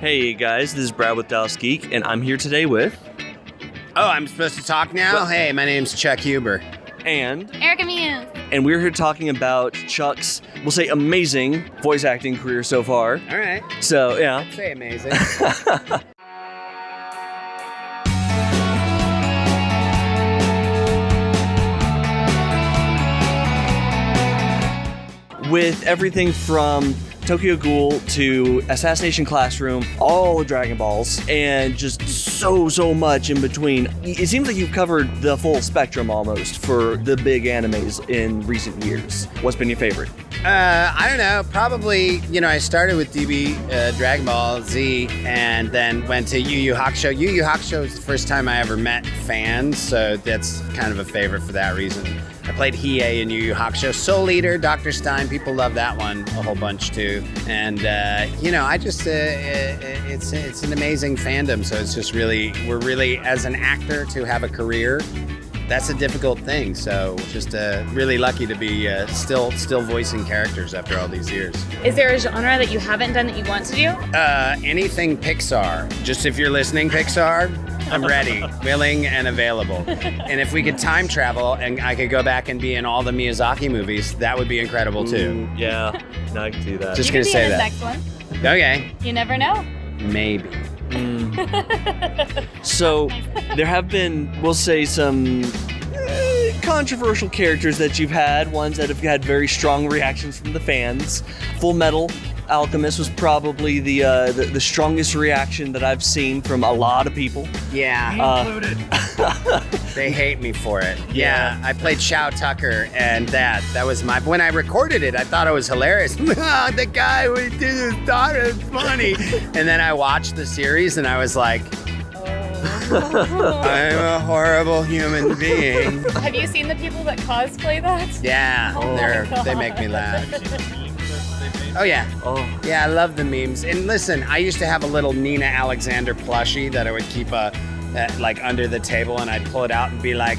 Hey guys, this is Brad with Dallas Geek, and I'm here today with... Oh, I'm supposed to talk now? Well, hey, my name's Chuck Huber. And... Erica Muse. And we're here talking about Chuck's, we'll say, amazing voice acting career so far. All right. So, yeah. I'd say amazing. With everything from Tokyo Ghoul to Assassination Classroom, all the Dragon Balls, and just so much in between. It seems like you've covered the full spectrum almost for the big animes in recent years. What's been your favorite? I don't know. Probably, I started with DB Dragon Ball Z and then went to Yu Yu Hakusho. Yu Yu Hakusho was the first time I ever met fans, so that's kind of a favorite for that reason. I played Hiei in Yu Yu Hakusho. Soul Eater, Dr. Stein, people love that one a whole bunch too. And, I just, it's an amazing fandom. So it's just we're really, as an actor, to have a career, that's a difficult thing. So just really lucky to be still voicing characters after all these years. Is there a genre that you haven't done that you want to do? Anything Pixar. Just if you're listening, Pixar, I'm ready, willing, and available. And if we could time travel and I could go back and be in all the Miyazaki movies, that would be incredible too. Yeah, no, I can do that. Just you gonna could be say in the that. next one. Okay. You never know. Maybe. So, there have been, we'll say, some controversial characters that you've had, ones that have had very strong reactions from the fans. Fullmetal Alchemist was probably the strongest reaction that I've seen from a lot of people. Yeah. They hate me for it. Yeah. I played Shao Tucker, and that was when I recorded it, I thought it was hilarious. The guy who did his daughter is funny. And then I watched the series, and I was like, I'm a horrible human being. Have you seen the people that cosplay that? Yeah, Oh they make me laugh. Oh yeah. Oh. Yeah, I love the memes. And listen, I used to have a little Nina Alexander plushie that I would keep under the table, and I'd pull it out and be like,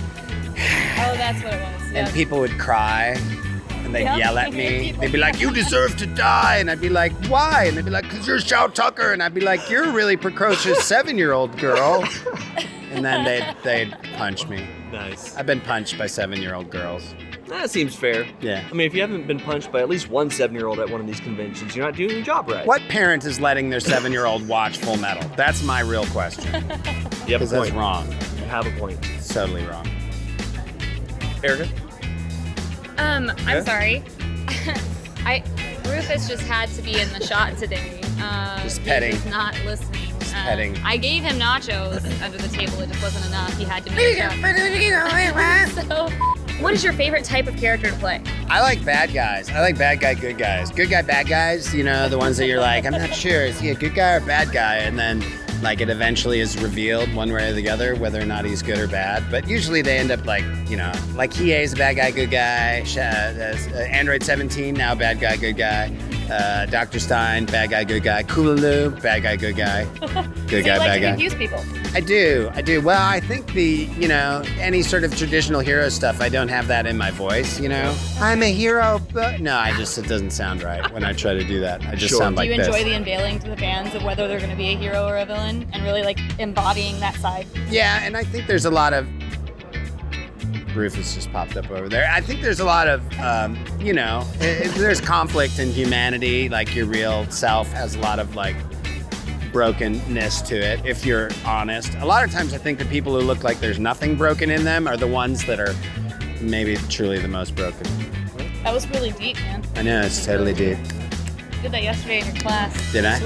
Oh, that's what it was. and Yep. people would cry. And they'd Yep. yell at me. They'd be like, you deserve to die. And I'd be like, why? And they'd be like, because you're Shao Tucker. And I'd be like, you're a really precocious 7-year-old girl. And then they'd punch me. Nice. I've been punched by 7-year-old girls. That seems fair. Yeah. I mean, if you haven't been punched by at least one 7-year-old at one of these conventions, you're not doing your job right. What parent is letting their 7-year-old watch Full Metal? That's my real question. You have a Because that's point. wrong. You have a point. It's totally wrong. Erica? I'm sorry. Rufus just had to be in the shot today. Just petting. He's not listening. Petting. I gave him nachos under the table. It just wasn't enough. He had to be in the shot. So, what is your favorite type of character to play? I like bad guys. I like bad guy, good guys. Good guy, bad guys, the ones that you're like, I'm not sure, is he a good guy or a bad guy? And then, it eventually is revealed one way or the other whether or not he's good or bad. But usually they end up like Hiei's a bad guy, good guy. Android 17, now bad guy, good guy. Dr. Stein, bad guy, good guy. Kulalu, bad guy, good guy. Good guy, you like bad to guy. confuse people. I do. Well, I think any sort of traditional hero stuff, I don't have that in my voice, I'm a hero, but no, it doesn't sound right when I try to do that. I just Sure. sound like Do you this. enjoy the unveiling to the fans of whether they're going to be a hero or a villain and really embodying that side? Yeah, and I think there's a lot of... Rufus just popped up over there. I think there's a lot of, there's conflict in humanity. Like, your real self has a lot of, brokenness to it, if you're honest. A lot of times I think the people who look like there's nothing broken in them are the ones that are maybe truly the most broken. That was really deep, man. I know, it's totally deep. You did that yesterday in your class. Did I?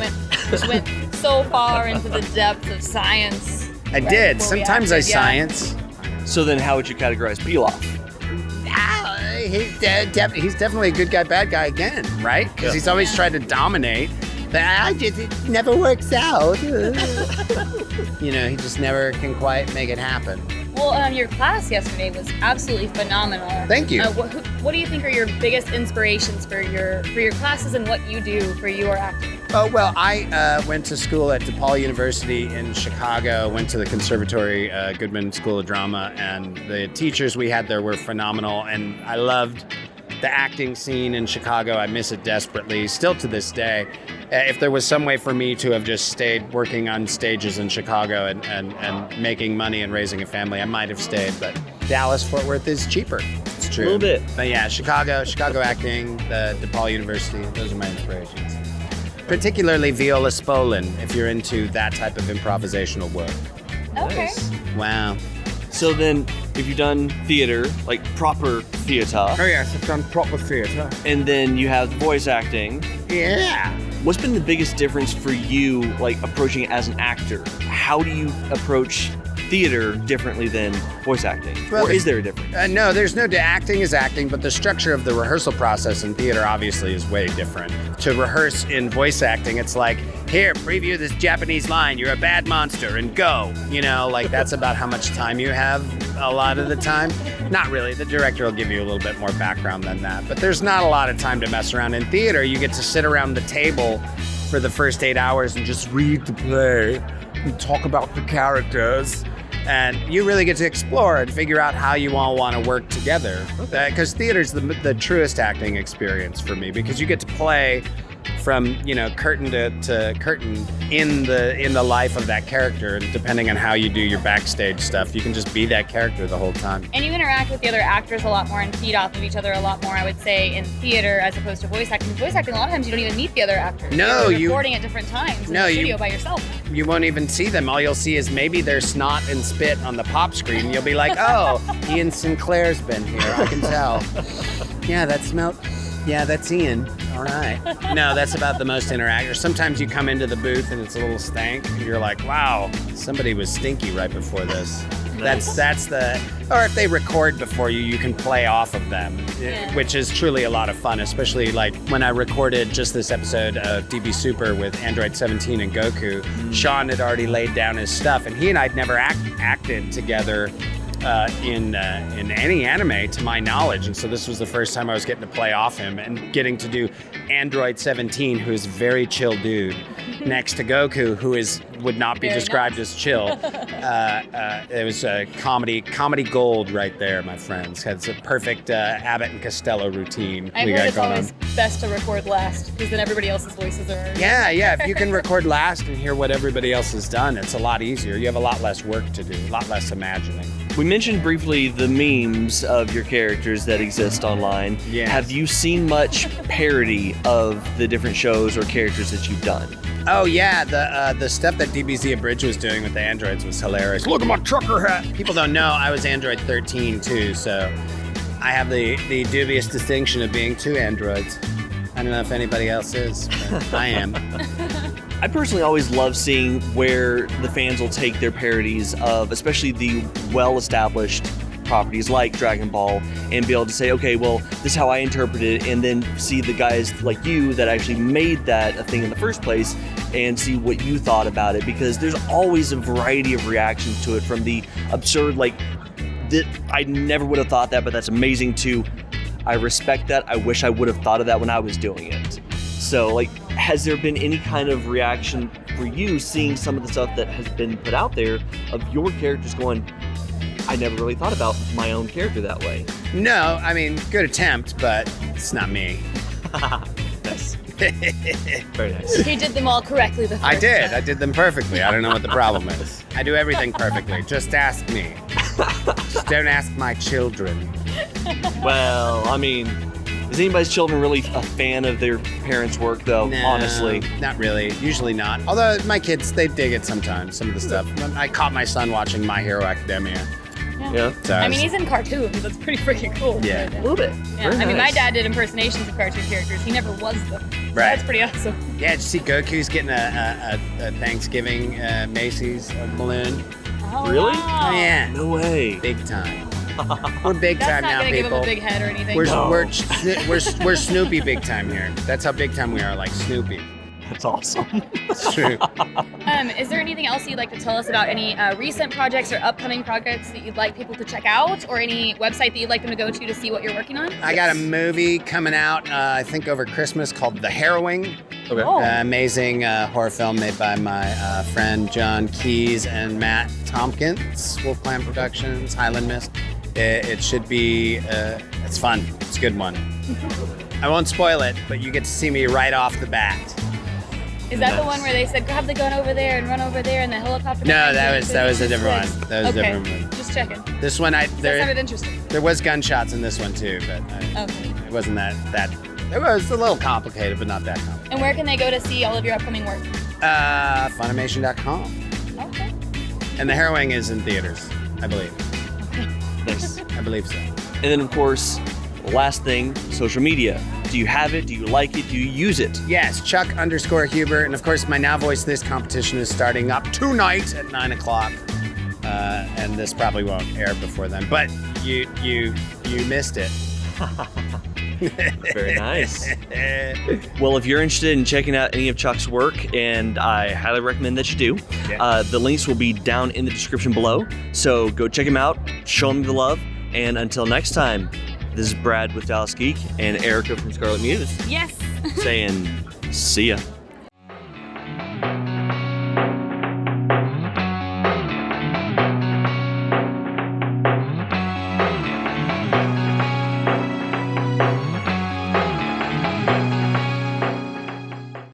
Just went so far into the depth of science. I did. before we Sometimes I acted, yeah. science. So then how would you categorize Pilaf? He's definitely a good guy, bad guy again, right? Because he's always tried to dominate. But it never works out. He just never can quite make it happen. Well, your class yesterday was absolutely phenomenal. Thank you. What do you think are your biggest inspirations for your classes and what you do for your acting? Oh, well, I went to school at DePaul University in Chicago, went to the Conservatory Goodman School of Drama, and the teachers we had there were phenomenal, and I loved The acting scene in Chicago, I miss it desperately, still to this day. If there was some way for me to have just stayed working on stages in Chicago and making money and raising a family, I might have stayed, but Dallas, Fort Worth is cheaper. It's true. A little bit. But yeah, Chicago acting, the DePaul University, those are my inspirations. Particularly Viola Spolin, if you're into that type of improvisational work. Okay. Nice. Wow. So then, if you've done theater, like proper theater, Oh yes, I've done proper theatre. and then you have voice acting, Yeah. what's been the biggest difference for you, like approaching it as an actor? How do you approach theater differently than voice acting? Well, or is there a difference? No, there's no acting is acting, but the structure of the rehearsal process in theater obviously is way different. To rehearse in voice acting, it's like, here, preview this Japanese line, you're a bad monster, and go. You know, like that's about how much time you have a lot of the time. Not really, the director will give you a little bit more background than that, but there's not a lot of time to mess around. In theater, you get to sit around the table for the first 8 hours and just read the play and talk about the characters. And you really get to explore and figure out how you all want to work together. Because theater's the truest acting experience for me, because you get to play from curtain to curtain in the life of that character, and depending on how you do your backstage stuff, you can just be that character the whole time. And you interact with the other actors a lot more and feed off of each other a lot more, I would say, in theater as opposed to voice acting. Voice acting, a lot of times you don't even meet the other actors. No, You're you- recording at different times in No, the you- studio by yourself. You won't even see them. All you'll see is maybe their snot and spit on the pop screen. You'll be like, oh, Ian Sinclair's been here. I can tell. Yeah, that smelled. Yeah, that's Ian. All right. No, that's about the most interactive. Sometimes you come into the booth and it's a little stank. And you're like, wow, somebody was stinky right before this. Nice. That's the. Or if they record before you, you can play off of them, Yeah. which is truly a lot of fun. Especially like when I recorded just this episode of DB Super with Android 17 and Goku. Sean had already laid down his stuff, and he and I'd never acted together in any anime, to my knowledge, and so this was the first time I was getting to play off him and getting to do Android 17, who's a very chill dude, next to Goku, who would not be Very described as chill. It was a comedy gold right there, my friends. It's a perfect Abbott and Costello routine I've we heard got it's going always on. best to record last, because then everybody else's voices are... Yeah, if you can record last and hear what everybody else has done, it's a lot easier. You have a lot less work to do, a lot less imagining. We mentioned briefly the memes of your characters that exist online. Yes. Have you seen much parody of the different shows or characters that you've done? Oh yeah, the stuff that DBZ Abridged was doing with the androids was hilarious. Look at my trucker hat. People don't know I was Android 13 too, so I have the dubious distinction of being two androids. I don't know if anybody else is, but I am. I personally always love seeing where the fans will take their parodies of, especially the well-established properties like Dragon Ball, and be able to say, okay, well, this is how I interpret it, and then see the guys like you that actually made that a thing in the first place, and see what you thought about it, because there's always a variety of reactions to it, from the absurd, like, I never would have thought that, but that's amazing, to I respect that, I wish I would have thought of that when I was doing it. So, like, has there been any kind of reaction for you seeing some of the stuff that has been put out there of your characters going, I never really thought about my own character that way? No, I mean, good attempt, but it's not me. Nice. Very nice. He did them all correctly the first I did. time. I did them perfectly. I don't know what the problem is. I do everything perfectly. Just ask me. Just don't ask my children. Well, I mean, is anybody's children really a fan of their parents' work, though? No, Honestly. not really. Usually not. Although my kids, they dig it sometimes, some of the stuff. I caught my son watching My Hero Academia. Yeah. So I mean, he's in cartoons. That's pretty freaking cool. Yeah. A little bit. Yeah. Very I mean, my nice. dad did impersonations of cartoon characters. He never was them. So Right. That's pretty awesome. yeah, did you see Goku's getting a Thanksgiving Macy's balloon? Oh, Really? wow. Oh, yeah. No way. Big time. We're big That's time not now, gonna give him people. a big head or anything. We're Snoopy big time here. That's how big time we are, like Snoopy. That's awesome. It's true. Is there anything else you'd like to tell us about any recent projects or upcoming projects that you'd like people to check out, or any website that you'd like them to go to see what you're working on? I got a movie coming out, I think over Christmas, called The Harrowing. Okay. Oh. Amazing horror film made by my friend John Keyes and Matt Tompkins, Wolf Clan Productions, Highland Mist. It should be, it's fun. It's a good one. I won't spoil it, but you get to see me right off the bat. Is that the one where they said, grab the gun over there and run over there and the helicopter? No, that was a different one. That was a okay. different one. Just checking. This one, That sounded interesting. there was gunshots in this one too, but Okay. it wasn't that. It was a little complicated, but not that complicated. And where can they go to see all of your upcoming work? Funimation.com. Okay. And the Harrowing is in theaters, I believe. Nice. I believe so. And then, of course, last thing, social media. Do you have it? Do you like it? Do you use it? Yes, Chuck_Huber, and of course my Now Voice This competition is starting up tonight at 9 o'clock, and this probably won't air before then. But you missed it. Very nice. Well, if you're interested in checking out any of Chuck's work, and I highly recommend that you do, the links will be down in the description below. So go check him out, show him the love, and until next time, this is Brad with Dallas Geek and Erica from Scarlet Muse Yes. saying, see ya.